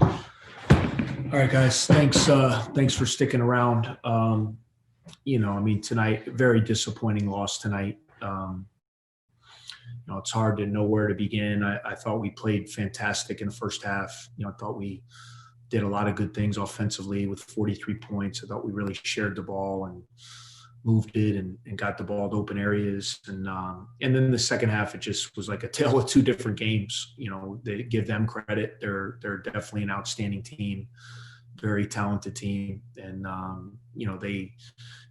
All right, guys. Thanks for sticking around. Tonight, very disappointing loss tonight. It's hard to know where to begin. I thought we played fantastic in the first half. I thought we did a lot of good things offensively with 43 points. I thought we really shared the ball and moved it and got the ball to open areas. And then the second half, it just was like a tale of two different games. They give them credit. They're definitely an outstanding team, very talented team. And,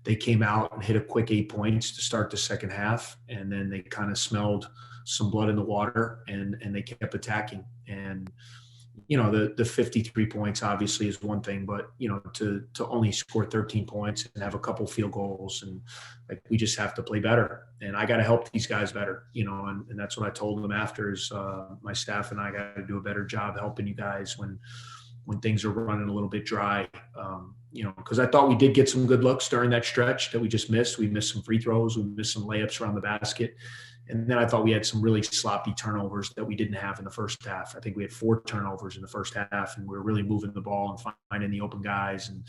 they came out and hit a quick 8 points to start the second half. And then they kind of smelled some blood in the water and they kept attacking. And, the 53 points obviously is one thing, but, to only score 13 points and have a couple field goals, and like, we just have to play better. And I got to help these guys better, and that's what I told them after is my staff and I got to do a better job helping you guys when things are running a little bit dry, because I thought we did get some good looks during that stretch that we just missed. We missed some free throws. We missed some layups around the basket. And then I thought we had some really sloppy turnovers that we didn't have in the first half. I think we had 4 turnovers in the first half, and we were really moving the ball and finding the open guys. And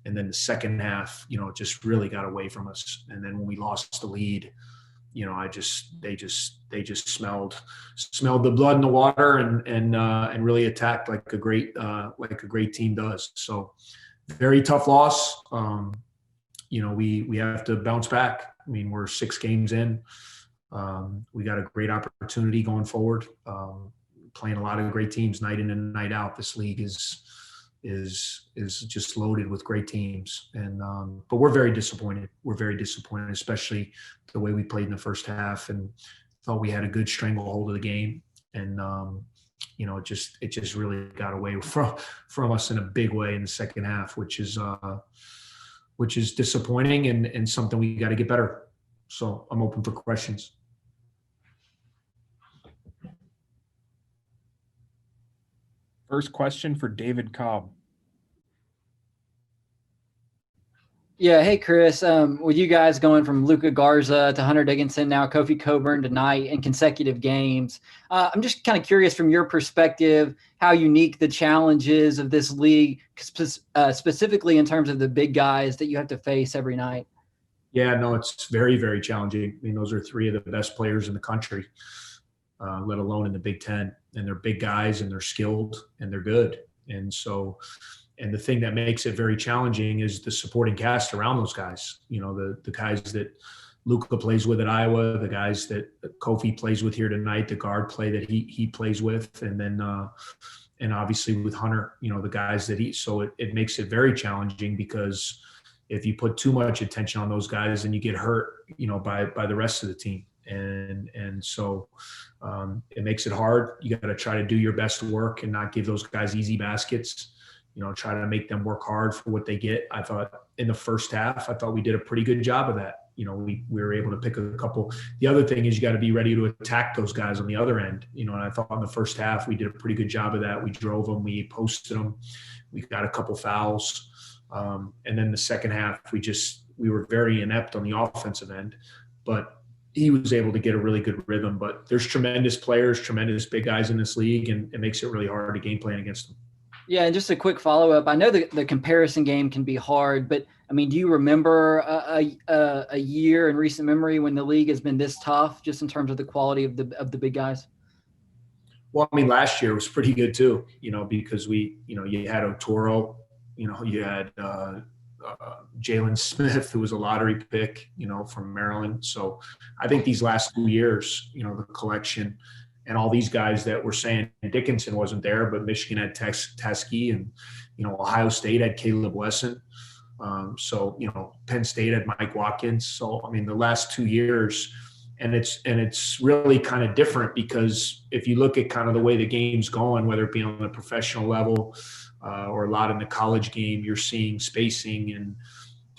then the second half, it just really got away from us. And then when we lost the lead, they just smelled the blood in the water and really attacked like a great team does. So very tough loss. We have to bounce back. I mean, we're 6 games in. We got a great opportunity going forward. Playing a lot of great teams night in and night out. This league is just loaded with great teams, and but we're very disappointed. We're very disappointed, especially the way we played in the first half, and thought we had a good stranglehold of the game, and it just really got away from us in a big way in the second half, which is disappointing and something we got to get better. So I'm open for questions. First question for David Cobb. Yeah. Hey, Chris. With you guys going from Luka Garza to Hunter Dickinson, now Kofi Cockburn tonight in consecutive games, I'm just kind of curious from your perspective how unique the challenges of this league, specifically in terms of the big guys that you have to face every night. Yeah, no, it's very, very challenging. I mean, those are 3 of the best players in the country, let alone in the Big Ten. And they're big guys, and they're skilled, and they're good. And so, and the thing that makes it very challenging is the supporting cast around those guys. The guys that Luka plays with at Iowa, the guys that Kofi plays with here tonight, the guard play that he plays with, and then and obviously with Hunter, the guys that so it makes it very challenging, because if you put too much attention on those guys, then you get hurt, by the rest of the team. And so it makes it hard. You got to try to do your best work and not give those guys easy baskets, try to make them work hard for what they get. I thought in the first half, we did a pretty good job of that. We were able to pick a couple. The other thing is you got to be ready to attack those guys on the other end, and I thought in the first half, we did a pretty good job of that. We drove them, we posted them, we got a couple fouls. And then the second half, we were very inept on the offensive end, but he was able to get a really good rhythm. But there's tremendous players, tremendous big guys in this league, and it makes it really hard to game plan against them. Yeah, and just a quick follow-up. I know the comparison game can be hard, but, I mean, do you remember a year in recent memory when the league has been this tough, just in terms of the quality of the big guys? Well, I mean, last year was pretty good too, because you had Otoro, you had Jalen Smith, who was a lottery pick, from Maryland. So I think these last 2 years, the collection and all these guys that were saying Dickinson wasn't there, but Michigan had Teskey, and, Ohio State had Caleb Wesson. So, Penn State had Mike Watkins. So, I mean, the last 2 years, and it's really kind of different, because if you look at kind of the way the game's going, whether it be on the professional level, or a lot in the college game, you're seeing spacing and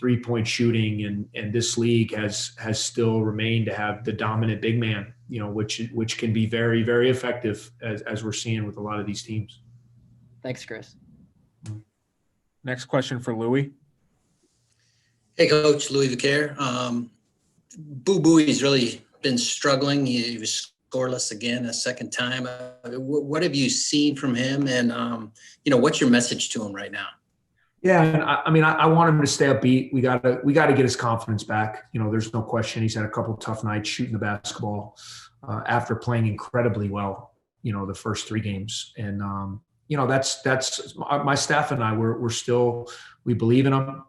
3-point shooting, and this league has still remained to have the dominant big man, which can be very, very effective, as we're seeing with a lot of these teams. Thanks, Chris. Next question for Louis. Hey, Coach, Louis Vicaire. Boo Booey's really been struggling. He was scoreless again a second time. What have you seen from him, and what's your message to him right now? Yeah, and I want him to stay upbeat. We gotta get his confidence back. There's no question he's had a couple tough nights shooting the basketball after playing incredibly well. The first 3 games, and that's my staff and I. We believe in him.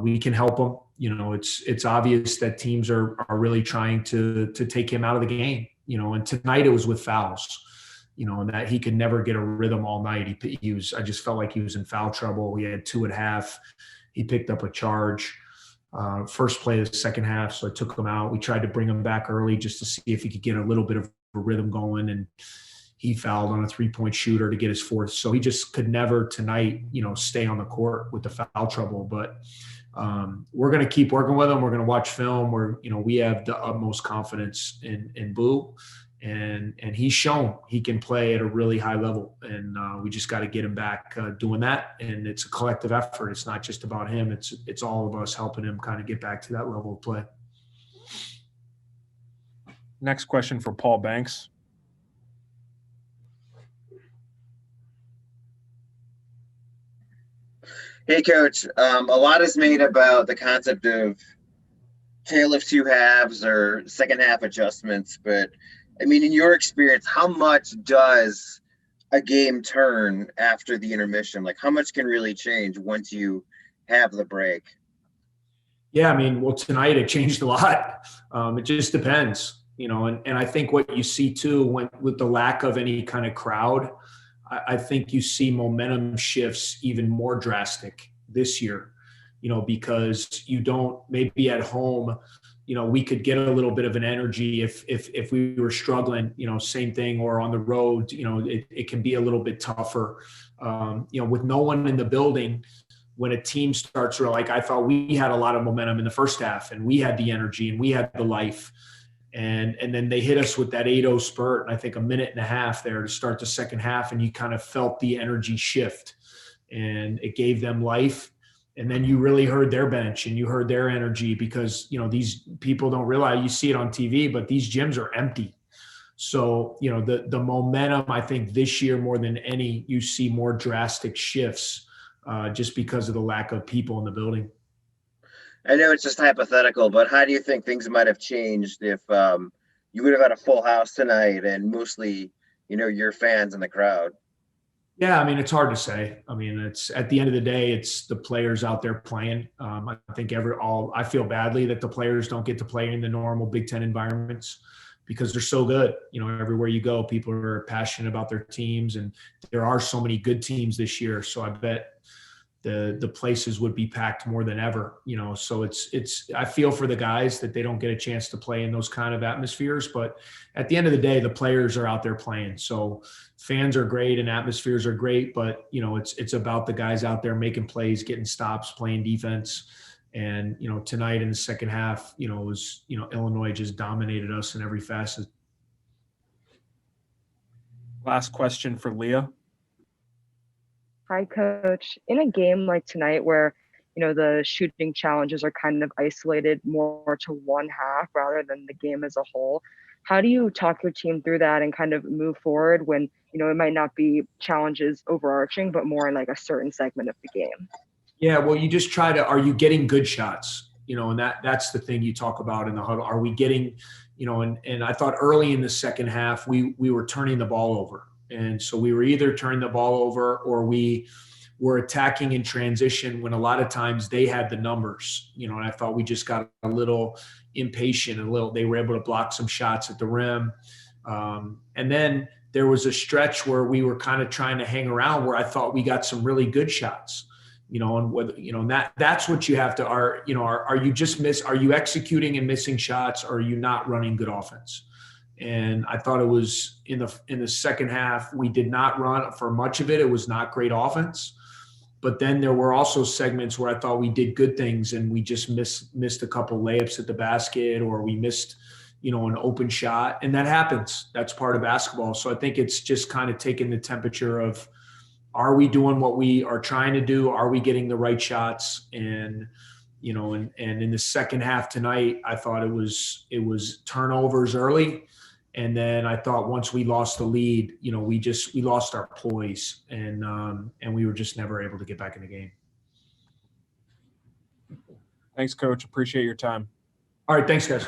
We can help him. It's obvious that teams are really trying to take him out of the game. And tonight it was with fouls. And that he could never get a rhythm all night. I just felt like he was in foul trouble. He had 2 at half. He picked up a charge first play of the second half, so I took him out. We tried to bring him back early just to see if he could get a little bit of a rhythm going, and he fouled on a 3-point shooter to get his 4th. So he just could never tonight, stay on the court with the foul trouble. But we're going to keep working with him. We're going to watch film. We have the utmost confidence in Boo. And he's shown he can play at a really high level, and we just got to get him back doing that. And it's a collective effort. It's not just about him. It's all of us helping him kind of get back to that level of play. Next question for Paul Banks. Hey, Coach. A lot is made about the concept of tale of 2 halves or second half adjustments, but in your experience, how much does a game turn after the intermission? Like, how much can really change once you have the break? Yeah, well, tonight it changed a lot. It just depends, and I think what you see too, with the lack of any kind of crowd, I think you see momentum shifts even more drastic this year, because you don't, maybe at home, we could get a little bit of an energy if we were struggling, same thing, or on the road, it can be a little bit tougher, with no one in the building. When a team starts, I thought we had a lot of momentum in the first half, and we had the energy and we had the life. And then they hit us with that 8-0 spurt, and I think a minute and a half there to start the second half, and you kind of felt the energy shift, and it gave them life. And then you really heard their bench and you heard their energy, because, these people don't realize, you see it on TV, but these gyms are empty. So, the momentum, I think this year more than any, you see more drastic shifts just because of the lack of people in the building. I know it's just hypothetical, but how do you think things might have changed if you would have had a full house tonight and mostly, your fans in the crowd? Yeah, it's hard to say. It's at the end of the day, it's the players out there playing. I think I feel badly that the players don't get to play in the normal Big Ten environments, because they're so good. Everywhere you go, people are passionate about their teams, and there are so many good teams this year. So I bet the places would be packed more than ever. So I feel for the guys that they don't get a chance to play in those kind of atmospheres, but at the end of the day, the players are out there playing. So fans are great and atmospheres are great, but it's about the guys out there making plays, getting stops, playing defense. And tonight in the second half, it was Illinois just dominated us in every facet. Last question for Leah. Hi, Coach. In a game like tonight where, the shooting challenges are kind of isolated more to one half rather than the game as a whole, how do you talk your team through that and kind of move forward when, it might not be challenges overarching, but more in like a certain segment of the game? Yeah, well, you just are you getting good shots? And that's the thing you talk about in the huddle. Are we getting, and I thought early in the second half, we were turning the ball over. And so we were either turning the ball over or we were attacking in transition, when a lot of times they had the numbers, and I thought we just got a little impatient, they were able to block some shots at the rim. And then there was a stretch where we were kind of trying to hang around, where I thought we got some really good shots, and whether, that's what you have to, are you executing and missing shots, or are you not running good offense? And I thought it was in the second half, we did not run for much of it. It was not great offense. But then there were also segments where I thought we did good things, and we just missed a couple layups at the basket, or we missed, an open shot. And that happens. That's part of basketball. So I think it's just kind of taking the temperature of, are we doing what we are trying to do? Are we getting the right shots? And in the second half tonight, I thought it was turnovers early. And then I thought once we lost the lead, you know, we lost our poise, and we were just never able to get back in the game. Thanks, Coach. Appreciate your time. All right, thanks, guys.